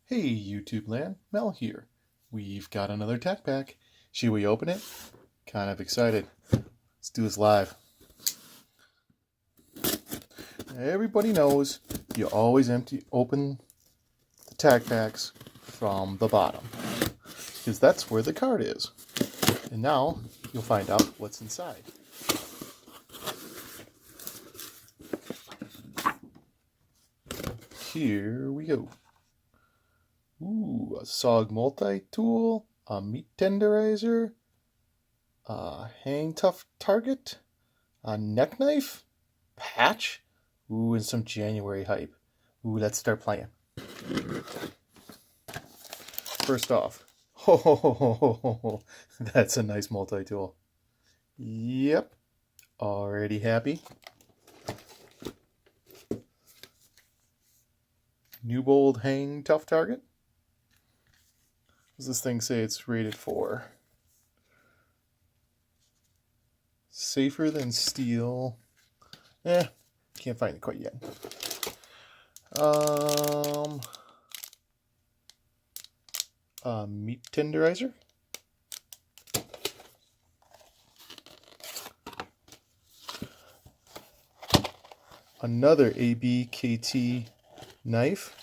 Hey YouTube land, Mel here. We've got another TacPack. Should we open it? Kind of excited. Let's do this live. Everybody knows you always open the TacPacks from the bottom, because that's where the card is. And now you'll find out what's inside. Here we go. Ooh, a SOG Multitool, a meat tenderizer, a hang tough target, a neck knife, patch, ooh, and some January hype. Ooh, let's start playing. First off, that's a nice multi-tool. Yep, already happy. Newbold hang tough target. What does this thing say it's rated for? Safer than steel. Can't find it quite yet. Meat tenderizer. Another ABKT knife.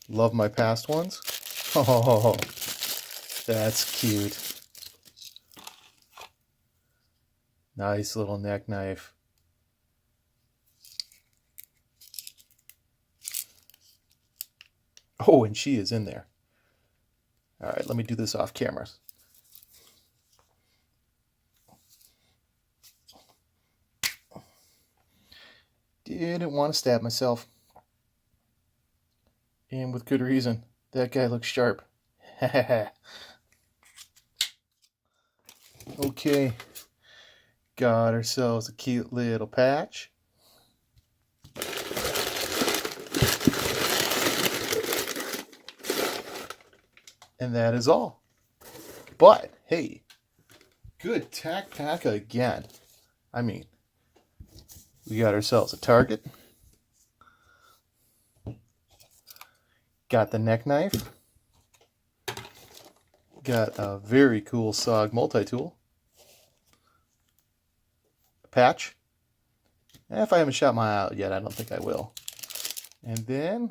Love my past ones. Oh, that's cute. Nice little neck knife. Oh, and she is in there. All right, let me do this off camera. Didn't want to stab myself. And with good reason. That guy looks sharp. Okay. Got ourselves a cute little patch. And that is all. But, hey, good TacPack again. I mean, we got ourselves a target. Got the neck knife. Got a very cool SOG multi-tool. A patch. If I haven't shot my eye out yet, I don't think I will. And then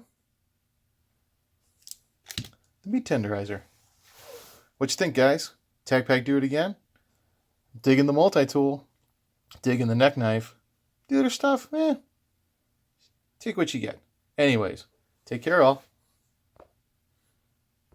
the meat tenderizer. What you think, guys? TacPack do it again? Digging the multi-tool. Digging the neck knife. The other stuff, take what you get. Anyways, take care all.